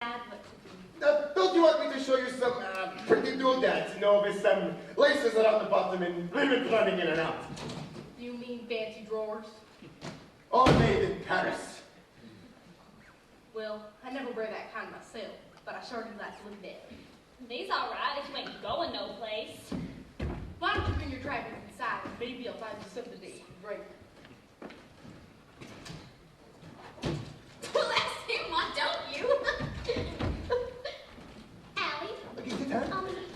what to do. Don't you want me to show you some pretty doodads, with some laces around the bottom and ribbons running in and out? You mean fancy drawers? All made in Paris. Well, I never wear that kind myself, but I sure do like to look at it. These all right if you ain't going no place. Why don't you bring your trappings inside and maybe I'll find you something to eat and drink. Let's him on, don't you? Allie, Okay, sit down.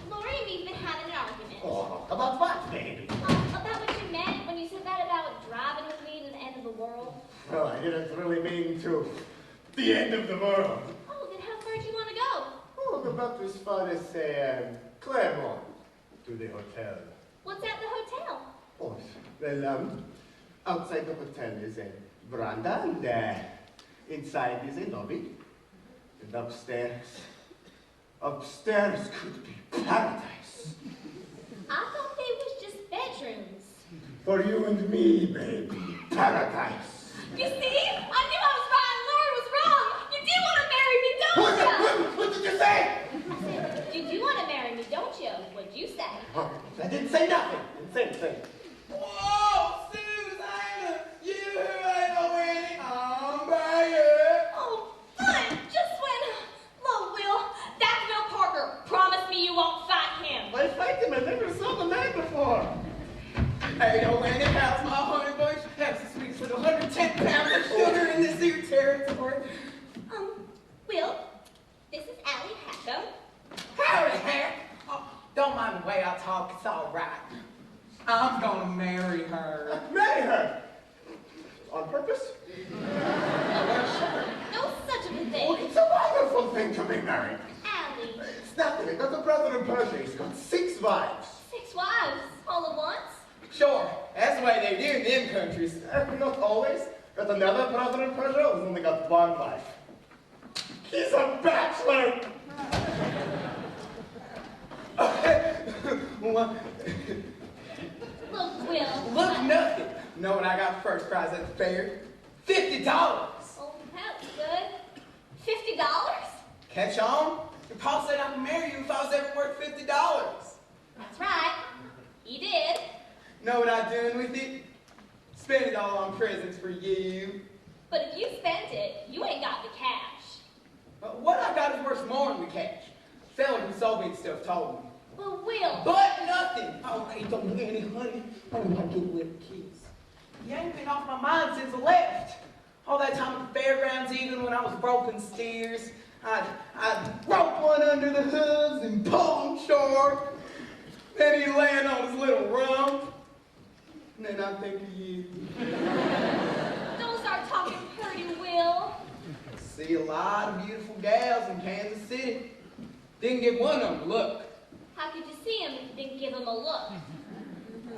Lori and me's been having an argument. Oh, about what, baby? About what you meant when you said that about driving with me to the end of the world. Well, I didn't really mean to the end of the world. Oh, then how far do you want to go? Oh, about as far as, say, Claremont to the hotel. What's at the hotel? Oh, well, outside the hotel is a veranda, and inside is a lobby. And upstairs could be paradise. I thought they was just bedrooms. For you and me, baby, paradise. You see? I knew I was right and Lori was wrong. You do want to marry me, don't you? What did you say? I said, you do want to marry me, don't you? What'd you say? Oh, I didn't say nothing. Didn't say anything. Whoa, Susanna, you ain't no any umbrella. Oh, fun! Just when, look, Will, that's Will Parker. Promise me you won't fight him. I fight him. I never saw the man before. Hey, yo, Annie, how's my honey bunch? Have some sweets with 110 pounds of sugar in this here territory. Will, this is Allie Hackham. Howdy, Hank. Oh, don't mind the way I talk, it's all right. I'm gonna marry her. Marry her. On purpose? No such of a Oh, thing. it's a wonderful thing to be married. Allie, It's nothing. I got a brother in Persia. He's got 6 wives. 6 wives, all at once? Sure, that's the way they do in them countries. Not always. Got another brother in Persia who's only got 1 wife. He's a bachelor. What? Look, Will. Look, nothing. Know what I got first prize at the fair? $50. Oh, that's good. $50? Catch on? Your pa said I could marry you if I was ever worth $50. That's right. He did. Know what I'm doing with it? Spend it all on presents for you. But if you spent it, you ain't got the cash. But what I got is worth more than the cash. Fella who sold me the stuff told me. But Will. But nothing. Oh, hey, don't do any honey. Oh, I get with the kids. You ain't been off my mind since I left. All that time at the fairgrounds, even when I was roping steers, I'd rope one under the hooves and pull him short. Then he'd land on his little rump. And then I'd think of you. Don't start talking pretty, Will. See a lot of beautiful gals in Kansas City. Didn't get one of them to look. How could you see him if you didn't give him a look?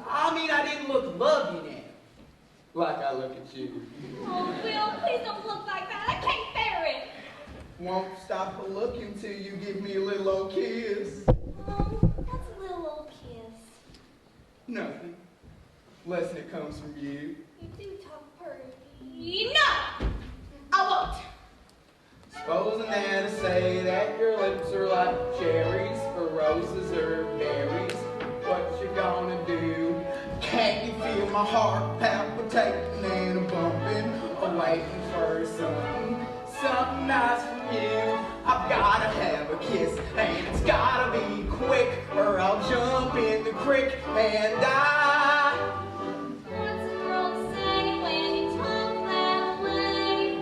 I mean, I didn't look loving at him. Like I look at you. Oh, Will, please don't look like that. I can't bear it. Won't stop a looking till you give me a little old kiss. Oh, that's a little old kiss. Nothing. Less than it comes from you. You do talk pretty. No! I won't. Supposing that to say that your lips are like cherries or roses or berries. What you gonna do? Can't you feel my heart palpitating and a bumping, waiting for something nice from you? I've gotta have a kiss, and it's gotta be quick, or I'll jump in the creek and die. What's the world saying when you talk that way?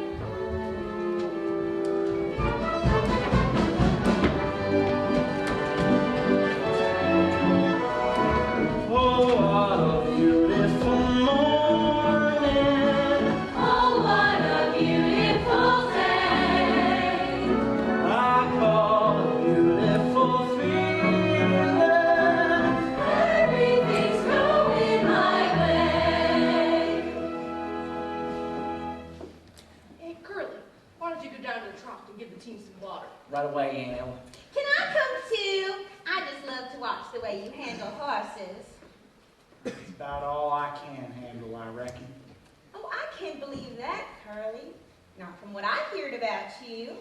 Oh, what a beautiful morning. Oh, what a beautiful day. I call a beautiful feeling. Everything's going my way. Hey, Curly, why don't you go down to the trough and give the team some water? Right away, Ann. Can I come too? I just love to watch the way you handle horses. That's about all I can handle, I reckon. Oh, I can't believe that, Curly. Not from what I heard about you.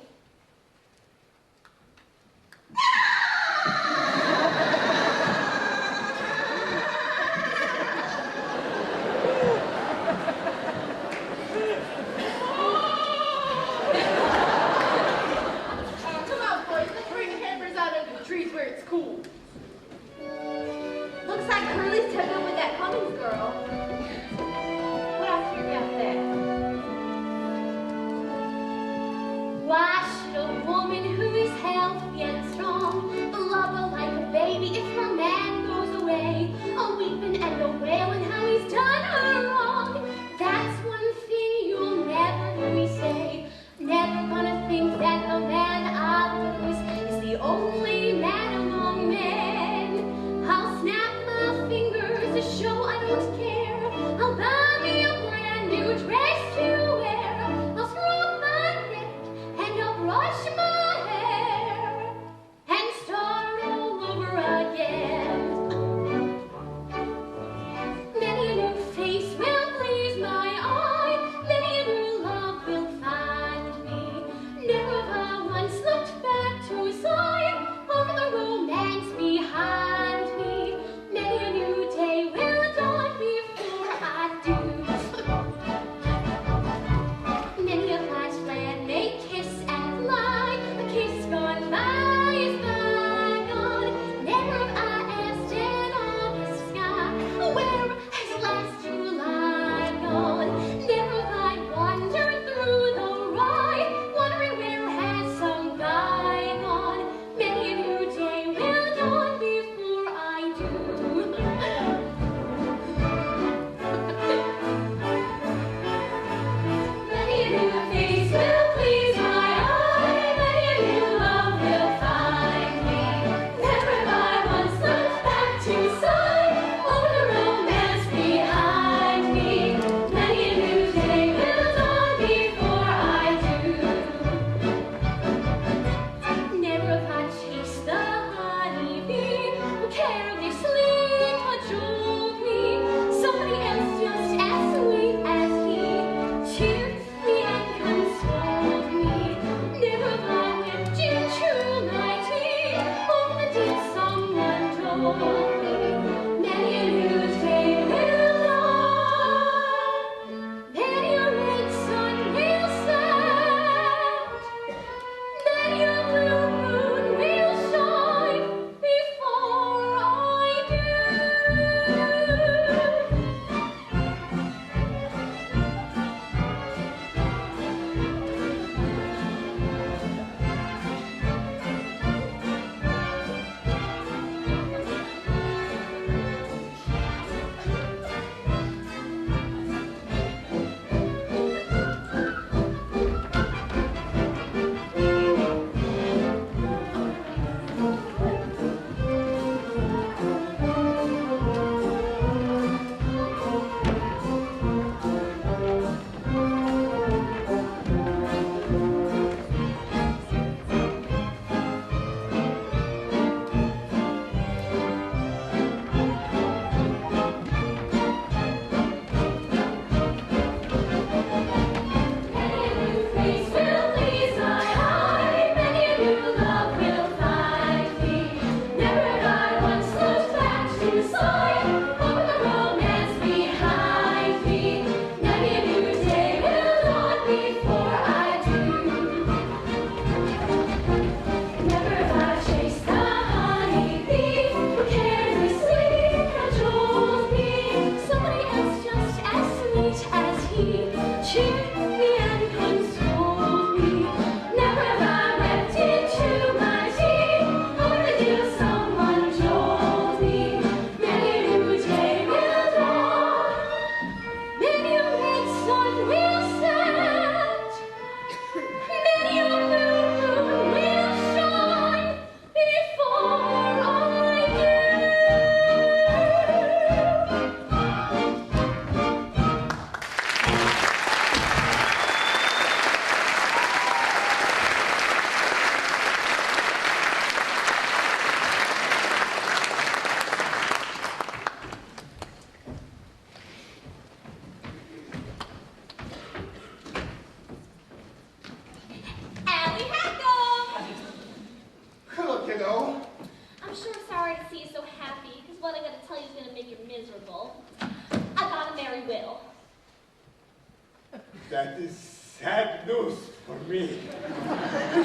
me.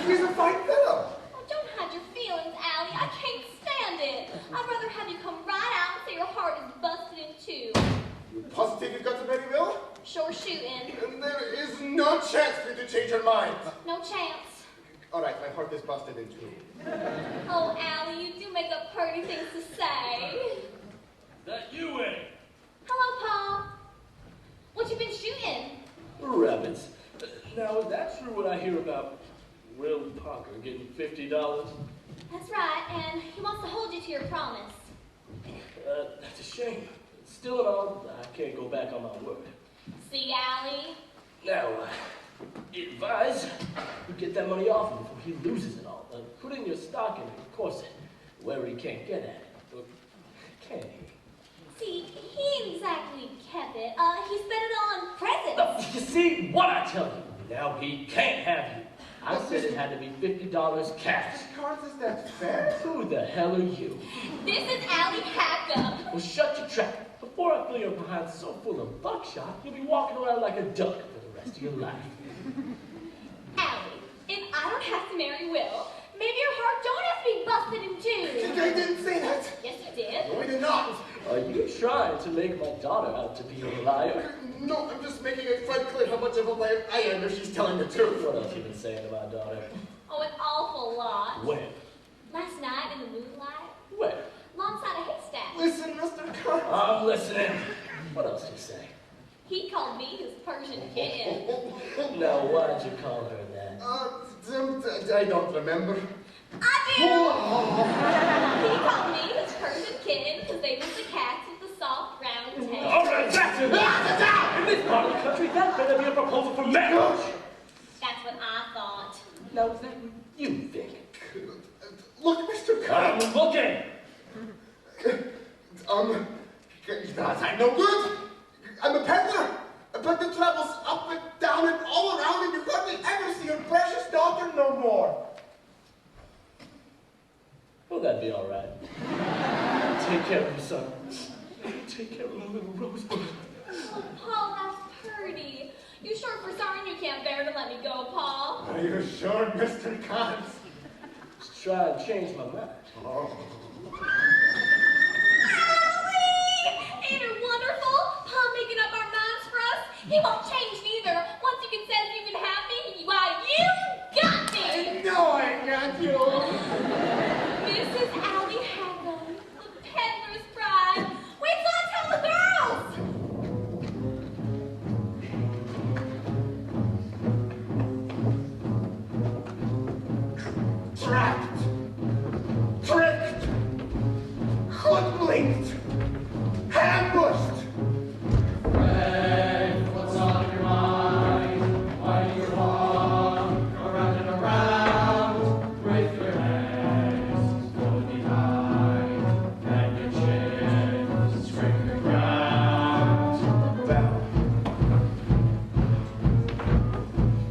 He's a fine fellow. Oh, don't hide your feelings, Allie. I can't stand it. I'd rather have you come right out and say your heart is busted in two. You positive you've got to marry Will? Sure shooting. And there is no chance for you to change your mind. No chance. All right, my heart is busted in two. Oh, Allie, you do make up pretty things to say. That you, eh? Hello, Paul. What you been shooting? Rabbits. Now, is that true what I hear about Will Parker getting $50? That's right, and he wants to hold you to your promise. That's a shame. Still and all, I can't go back on my word. See, Allie? Now, advise you get that money off him before he loses it all. Put in your stock in a corset where he can't get at it. Or can he? See, he ain't exactly kept it. He spent it on presents. You see what I tell you? Now he can't have you. I said it had to be $50 cash. Cards, is that fair? Who the hell are you? This is Allie Hackup. Well, shut your trap. Before I fill your behind so full of buckshot, you'll be walking around like a duck for the rest of your life. Allie, if I don't have to marry Will, maybe your heart don't have to be busted in two. I didn't say that. Yes, you did. No, I did not. Are you trying to make my daughter out to be a liar? No, I'm just making it quite clear how much of a liar I am if she's telling the truth. What else you been saying to my daughter? Oh, an awful lot. Where? Last night in the moonlight, Where? alongside a haystack, Listen, Mr. Carnes. I'm listening. What else do you say? he called me his Persian kitten. Now, why'd you call her that? I don't remember. I do! He called me his Persian kitten because they was the cats with the soft round tail. All right, that's it! In this part of the country, that better be a proposal for marriage! That's what I thought. Now, is that what you think? Look, Mr. Carnes. I'm looking! I'm no good. I'm a peddler. A peddler travels up and down and all around, and you hardly ever see your precious daughter no more. Well, that'd be all right. Take care of your son. Take care of my little rosebud. Oh, Paul, that's pretty. You sure for something you can't bear to let me go, Paul? Are you sure, Mr. Carnes? Just try and change my mind. Oh. Ain't it wonderful? Pa making up our minds for us. He won't change neither. Once you can sense you can have me, why, you got me! I know I got you. This is Allie Hackham, the peddler's bride. Wait till I tell the girls! Trapped. Tricked. Hoodwinked. Ambushed. Fred, what's on your mind? Why do you walk around and around with your hands pulled behind and your chin scraping the ground? Well,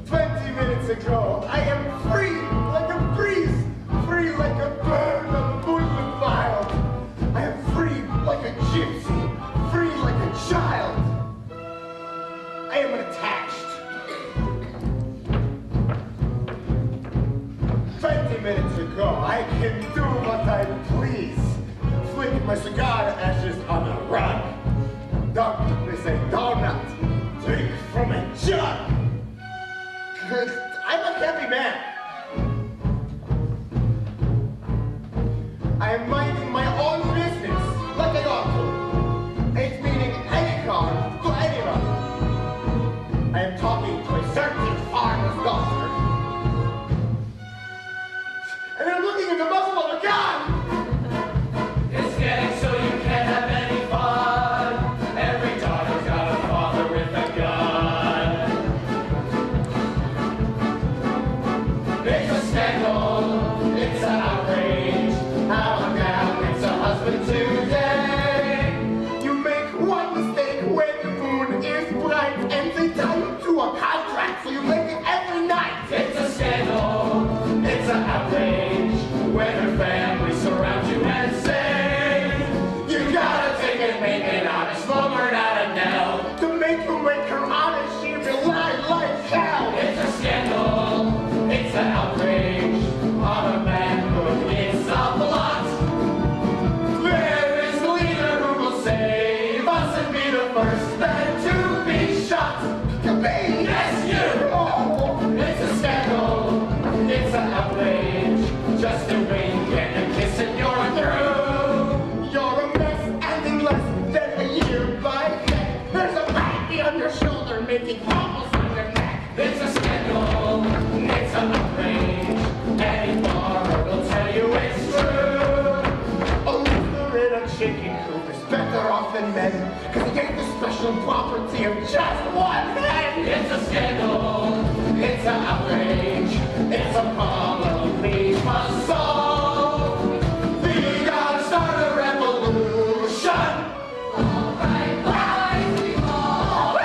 20 minutes ago, I am free like a breeze, free like a bird on the moonlit wild. I am free like a gypsy, free like a child. I am attached. 20 minutes ago, I can do what I please, flick my cigar ashes on a rug. Doctor say donut, drink from a jug. I'm a happy man. I am minding my own business, like I ought to. Ain't meaning any harm to anyone. I am talking to a certain farmer's daughter. And I'm looking at the muzzle of a gun! It's getting so you can't have any fun. Every daughter's got a father with a gun. It's a scandal, it's an outrage. How now it's a husband today. You make one mistake when the moon is bright and they tie you to a contract so you make it every night. It's a scandal, it's an outrage. When her family surrounds you and say, you gotta take it, make it honest, woman out of now. To make you make her honest, she will lie like hell. It's a scandal, better off than men, because he gave the special property of just one head. It's a scandal, it's an outrage, it's a problem we must solve. We gotta start a revolution. All right, boys, we all.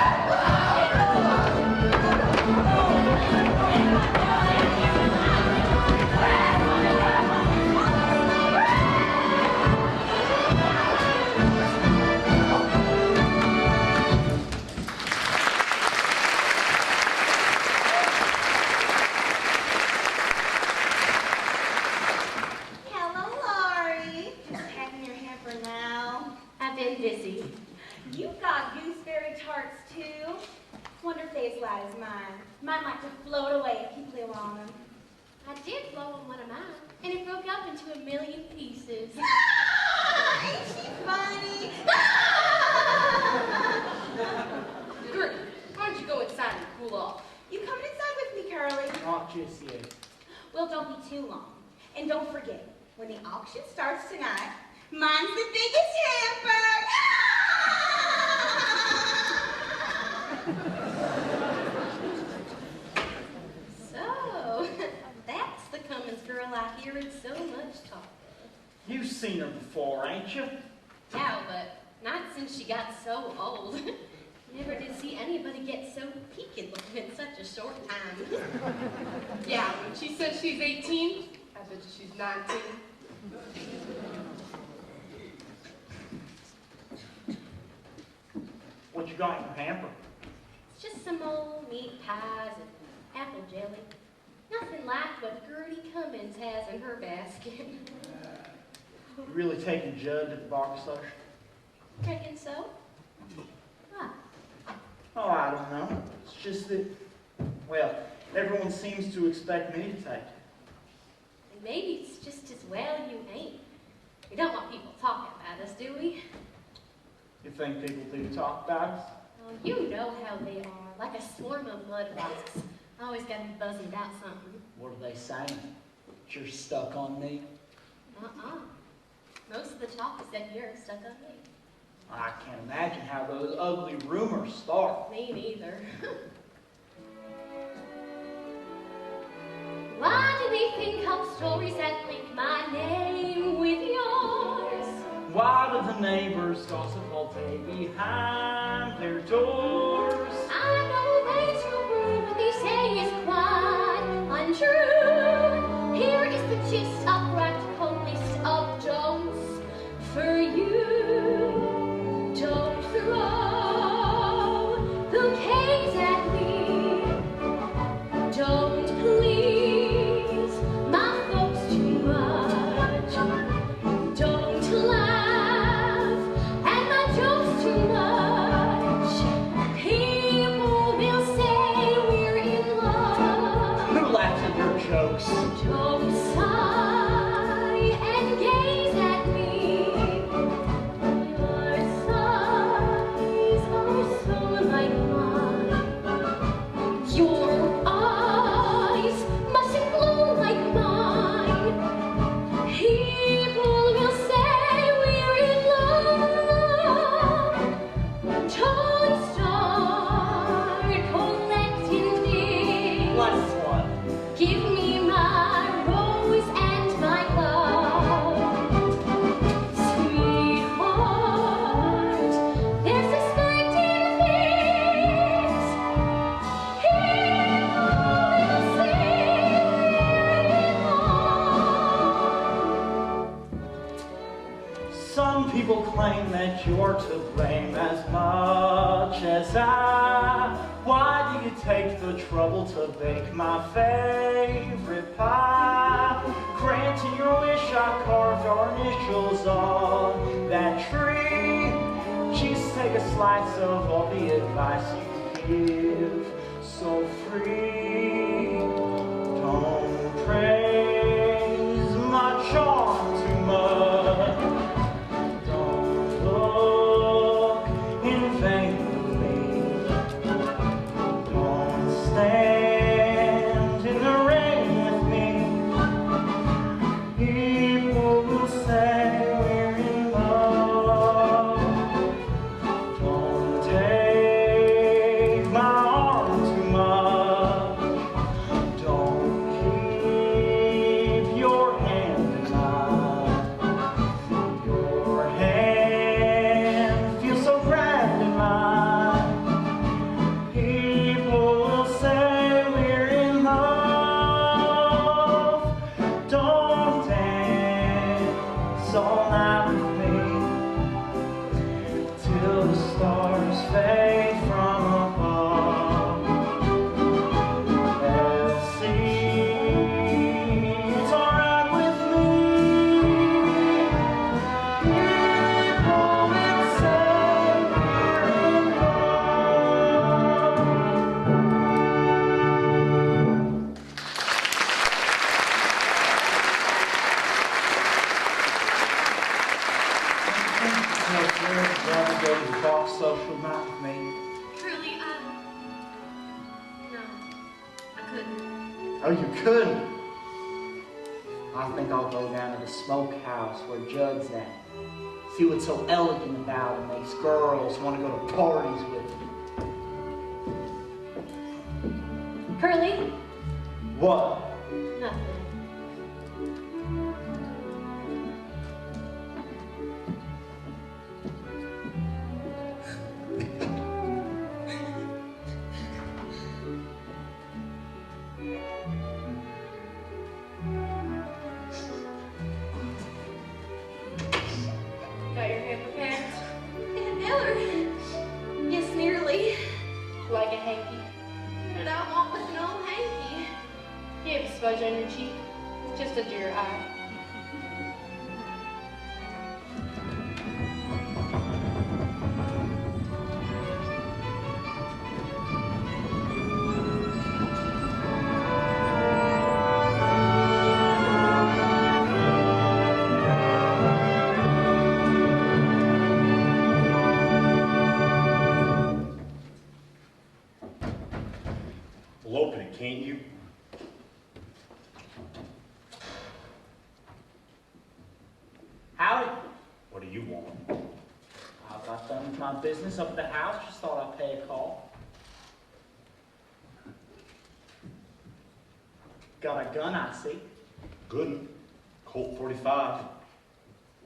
Hello, Laurie. Just packing your hamper now. I've been busy. You got gooseberry tarts too. Wonder if they as loud as mine. Mine like to float away if you blew on them. I did blow on one of mine, and it broke up into a million pieces. Ah, ain't she funny? Gertie, why don't you go inside and cool off? You coming inside with me, Curly? Not just yet. Well, don't be too long. And don't forget, when the auction starts tonight, mine's the biggest hamper. So, that's the Cummins girl I hear so much talk of. You've seen her before, ain't you? Yeah, but not since she got so old. Never did see anybody get so peaked looking in such a short time. Yeah, when she says she's 18, I bet you she's 19. What you got in your hamper? It's just some old meat pies and apple jelly. Nothing like what Gertie Cummins has in her basket. You really taking Judd to the box store? Reckon so? What? Oh, I don't know. It's just that, well, everyone seems to expect me to take it. And maybe it's just as well you ain't. We don't want people talking about us, do we? You think people do talk about us? Oh, you know how they are, like a swarm of mud wasps. Always got to be buzzing about something. What are they saying? That you're stuck on me? Uh-uh. Most of the talk is that you're stuck on me. I can't imagine how those ugly rumors start. Me neither. Why do they think up stories that link my name with yours? Why do the neighbors gossip all day behind their doors? I know they too rude, but they say it's quite untrue. Here is the gist, a practical list of don'ts for you. Don't throw bouquets at me. Don't please my folks too much. Don't laugh at my jokes too much. People will say we're in love. Who laughs at your jokes? Don't sigh and gaze at me. Your sighs are so like mine. Your eyes mustn't glow like mine. People will say we're in love. Don't start collecting things. Like what? Give me my rose and my love. Sweetheart, they're suspecting things. People will say we're in love. Some people claim that you're to blame as much as I. Why do you take the trouble to bake my favorite pie? Granting your wish, I carved our initials on that tree. Just take a slice of all the advice you give so free. Don't praise my charm too much. Don't look in vain for me. Don't stand in the rain with me. People will say we're in love. Rather go to the bar social night with me? Truly, no, I couldn't. Oh, you couldn't? I think I'll go down to the smokehouse where Judd's at. See what's so elegant about him. These girls want to go to parties with him. Curly? What? Nothing. Got your hair prepared? Aunt Eller. Yes, nearly. Like a hanky. But I want with an old hanky. You have a smudge on your cheek. It's just under your eye. Well, open it, can't you? Howdy. What do you want? I got done with my business up at the house. Just thought I'd pay a call. Got a gun, I see. Good. Colt 45.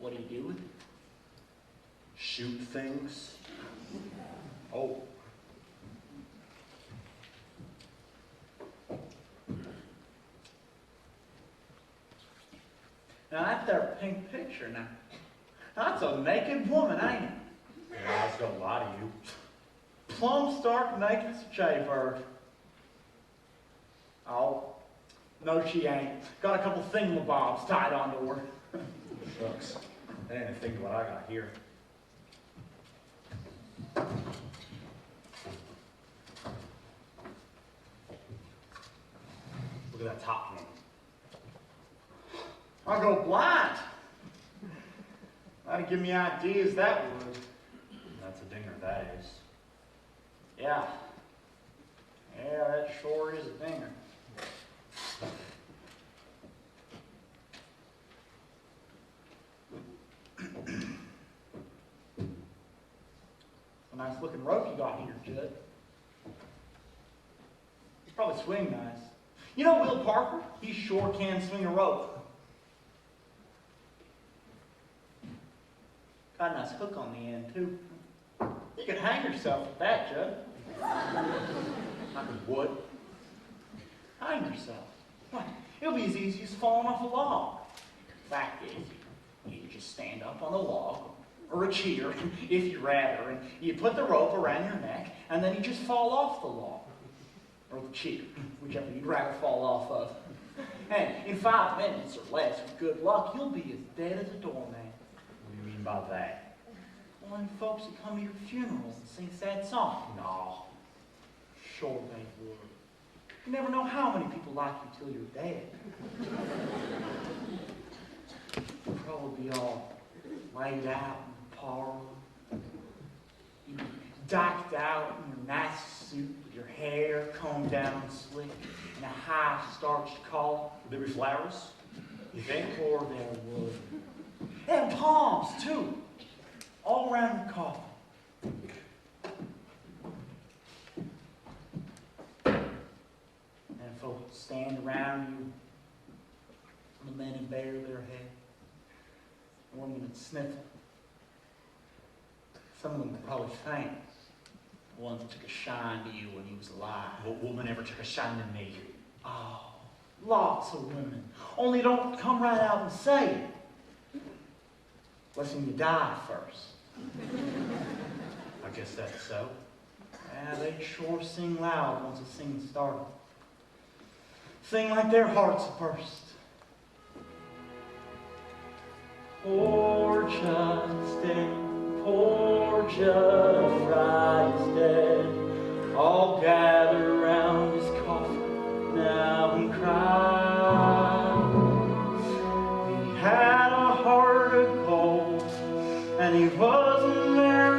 What do you do with it? Shoot things. Oh. Now that there pink picture, now that's a naked woman, ain't it? Your eyes don't lie to you. Plumb stark naked as a jaybird. Oh, no she ain't. Got a couple thingamabobs tied onto her. Shucks. That ain't a thing to what I got here. Look at that top one. I'll go blind. That'd give me ideas, that would. That's a dinger, that is. Yeah. Yeah, that sure is a dinger. A nice looking rope you got here, Judd. It's probably swing nice. You know Will Parker? He sure can swing a rope. Got a nice hook on the end, too. You could hang yourself with that, Judd. I could wood. Hang yourself. Why, it'll be as easy as falling off a log. Fact is, you just stand up on the log, or a chair, if you'd rather, and you put the rope around your neck, and then you just fall off the log. Or the chair, whichever you'd rather fall off of. And in 5 minutes or less, with good luck, you'll be as dead as a doorman. What do you mean by that? Well, and folks that come to your funerals and sing sad songs. No. Sure they would. You never know how many people like you till you're dead. You'll probably be all laid out in the parlor. You decked out in your nice suit with your hair combed down slick and a high starched collar. Would there be flowers? You think? Or there would. And palms, too. All around your coffin. And folks stand around you. The men and bare their head. The women would sniffle. Some of them would probably faint. The ones that took a shine to you when he was alive. What woman ever took a shine to me? Oh, lots of women. Only don't come right out and say it. Listen, you die first. I guess that's so. Yeah, they sure sing loud once the singing started. Sing like their hearts burst. Poor Judd's dead, poor Judd Fry's dead. All gather round his coffin now and cry. He had a heart of gold, and he was a man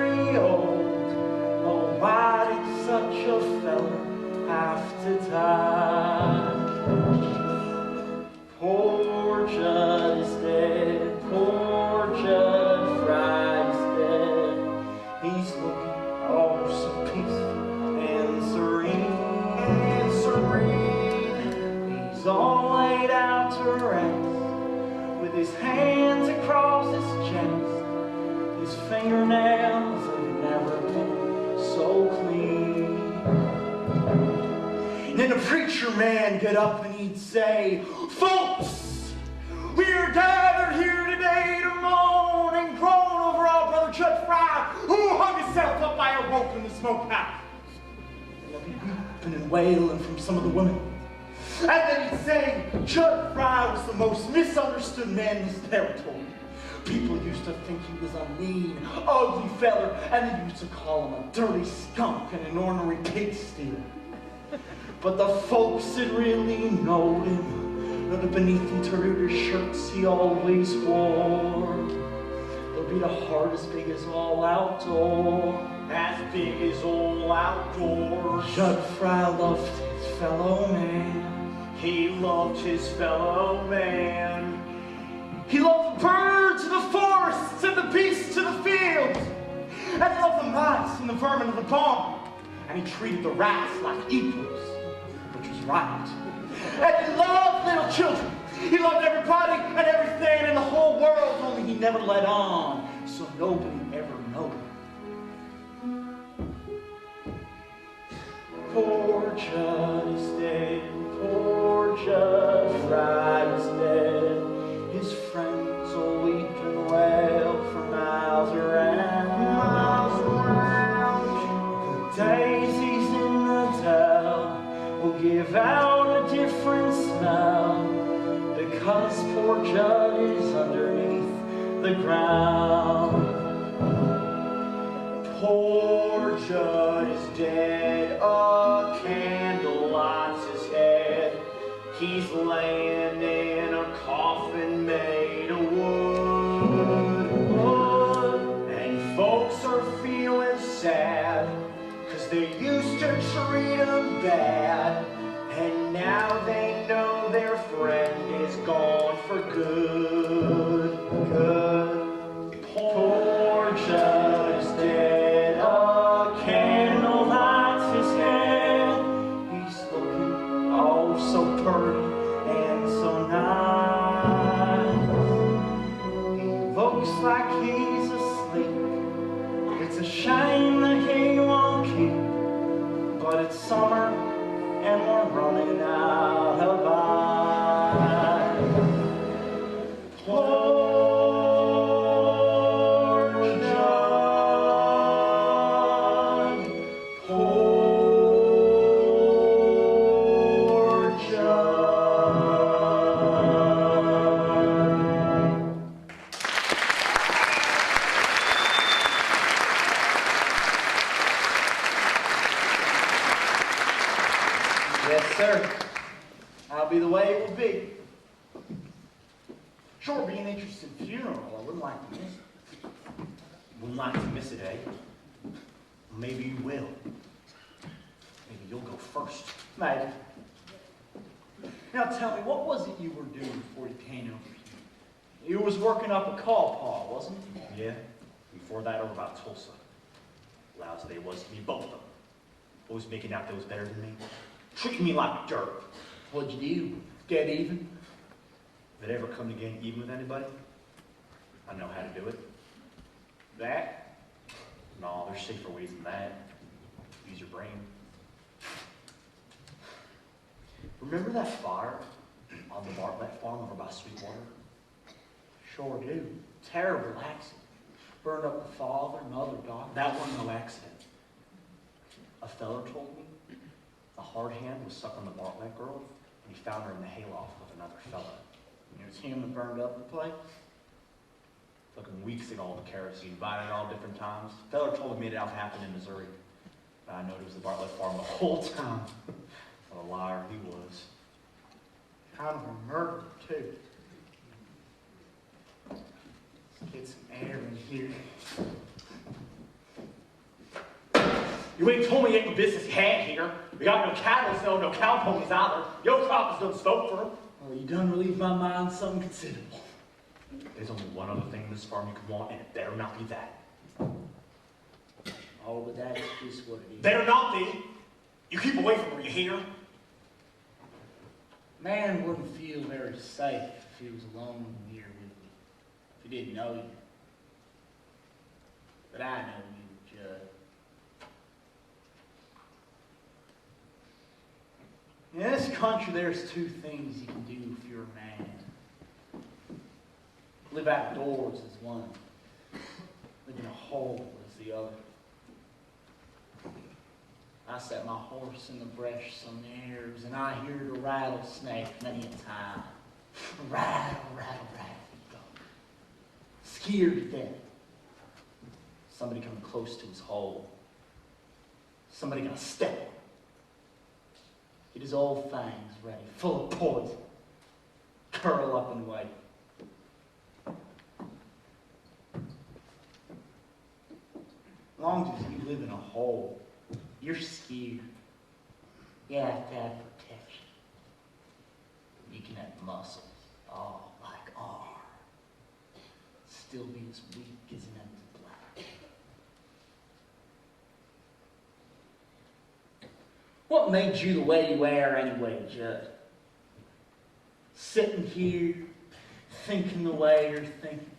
his hands across his chest. His fingernails have never been so clean. And then the preacher man get up and he'd say, "Folks, we are gathered here today to moan and groan over our brother Judge Fry, who hung himself up by a rope in the smokehouse." And there'd be weeping and wailing from some of the women. And then he'd say, "Judge Fry was the most misunderstood man in this territory. People used to think he was a mean, ugly feller, and they used to call him a dirty skunk and an ornery pig stealer. But the folks that really knowed him, that beneath the interior shirts he always wore, there'll be the heart as big as all outdoor, as big as all outdoors. Judge Fry loved his fellow man. He loved his fellow man. He loved the birds of the forests and the beasts of the fields. And he loved the mice and the vermin of the barn. And he treated the rats like equals, which was right. And he loved little children. He loved everybody and everything in the whole world, only he never let on, so nobody ever noticed. Poor Judd is dead. Poor Judge Fry is dead. His friends will weep and wail for miles around. The daisies in the dell will give out a different smell, because poor Judd is underneath the ground. Poor Judd is dead. A candle lights his head. He's laying in a coffin made of wood. And folks are feeling sad, 'cause they used to treat him bad. And now they know their friend is gone for good. Poor Judd is dead. A candle lights his head. He's looking oh so pretty and so nice. He looks like he's asleep. It's a shame that he won't keep, but it's summer and we're running out of ice. Poor Judd. Poor Judd. Yes, sir. That'll be the way it will be. Sure, be an interesting funeral. I wouldn't like to miss it. Wouldn't like to miss it, eh? Maybe you will. Maybe you'll go first. Maybe. Now tell me, what was it you were doing before you came over here? You was working up a call, Paul, wasn't you? Yeah? Before that, over about Tulsa. Lousy they was to me, both of them. Always making out they was better than me. Treating me like dirt. What'd you do? Get even? If it ever come to getting even with anybody, I know how to do it. That? No, there's safer ways than that. Use your brain. Remember that fire on the Bartlett farm over by Sweetwater? Sure do. Terrible accident. Burned up the father, mother, daughter. That wasn't no accident. A feller told me the hard hand was stuck on the Bartlett girl, and he found her in the hayloft with another fella. It was him that burned up the place? Took him weeks to get all the kerosene, buying it all different times. Feller told me it out happened in Missouri. But I know it was the Bartlett farm the whole time. What a liar he was. Kind of a murder, too. Let's get some air in here. You ain't told me ain't no business you had here. We got no cattle, so no cow ponies either. Your crops don't spoke for them. Well, you done relieve my mind something considerable. There's only one other thing in this farm you could want, and it better not be that. Oh, but that's just what it is. Better not be. You keep away from her, you hear? Man wouldn't feel very safe if he was alone here with me, if he didn't know you. But I know you, Judd. In this country, there's two things you can do if you're a man. Live outdoors is one. Live in a hole is the other. I set my horse in the brush some years, and I heard a rattlesnake many a time. Rattle, rattle, rattle, he go. Scared to death. Somebody coming close to his hole. Somebody gonna step on him. Get his old fangs ready, full of poison. Curl up and wait. As long as you live in a hole, you're scared. You have to have protection. You can have muscles, like arms. Still be as weak as an empty black. What made you the way you are anyway, Judd? Sitting here, thinking the way you're thinking.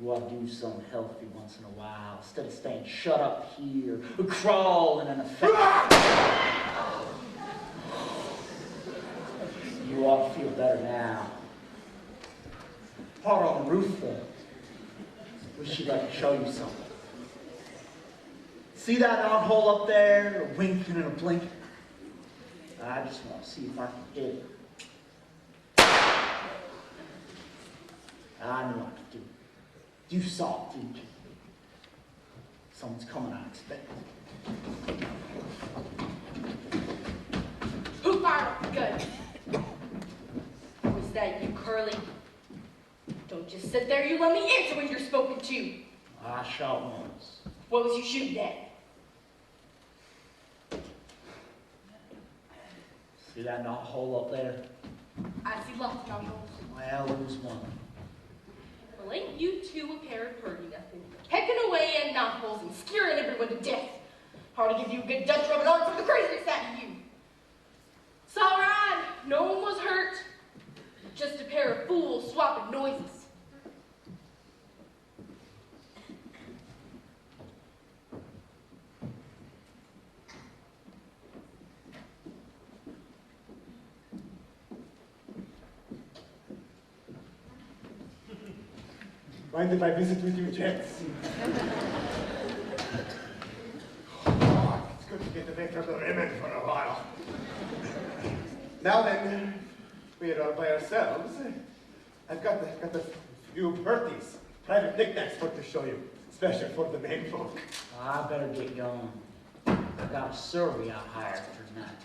You ought to do something healthy once in a while, instead of staying shut up here, or crawling in a You ought to feel better now. Part on the roof there. Wish you'd like to show you something. See that knothole up there, a winking and a blinking? I just want to see if I can hit it. I knew I could do it. You saw it, didn't you? Someone's coming, I expect. Who fired off the gun? Was that you, Curly? Don't just sit there, you let me answer when you're spoken to. I shot once. What was you shooting at? See that knothole up there? I see lots of knothole. Well, it was one. Well, ain't you two a pair of purdy nothing? Pecking away at knotholes and scaring everyone to death. Hard to give you a good Dutch rubbing on for the craziness out of you. It's all right. No one was hurt. Just a pair of fools swapping noises. Mind if I visit with you, gents? Oh, it's good to get away from the women for a while. Now then, we're all by ourselves. I've got a few birdies, private knickknacks for to show you, special for the main folk. I better get going. I got a survey I hired for tonight.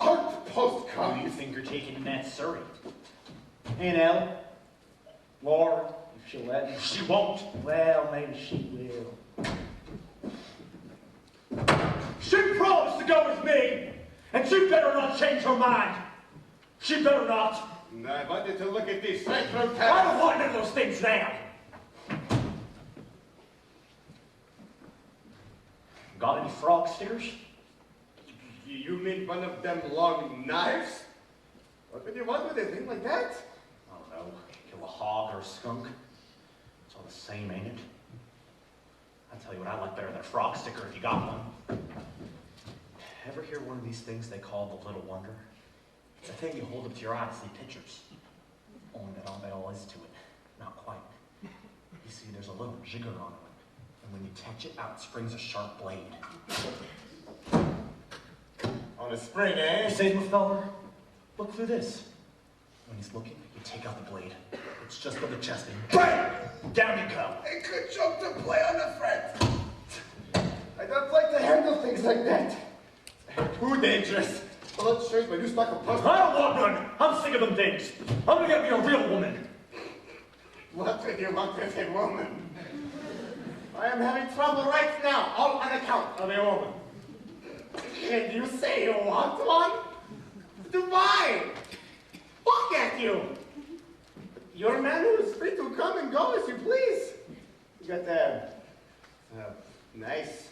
Outpost Who come. do you think you're taking in that Surrey? Aunt Ellen? Laura? If she'll let me. She won't. Well, maybe she will. She promised to go with me, and she better not change her mind. She better not. I wanted to look at these sacred I tabs. don't want none of those things now. Got any frog stickers? You mean one of them long knives? What would you want with a thing like that? I don't know, kill a hog or a skunk. It's all the same, ain't it? I'll tell you what I like better than a frog sticker if you got one. Ever hear one of these things they call the Little Wonder? It's a thing you hold up to your eye to see pictures. Only that all is to it. Not quite. You see, there's a little jigger on it. And when you touch it, out springs a sharp blade. On a spring, eh? You say, feller, look through this. When he's looking, you take out the blade. It's just for the chest and BAM! Down you go. A good joke to play on a friend. I don't like to handle things like that. Too dangerous. Well, let's show you my new stock of puzzles. I don't want none. I'm sick of them things. I'm gonna get me a real woman. What would you want with a woman? I am having trouble right now, all on account of a woman. And you say you want one? Divine! Fuck at you! You're a man who is free to come and go as you please. You got a nice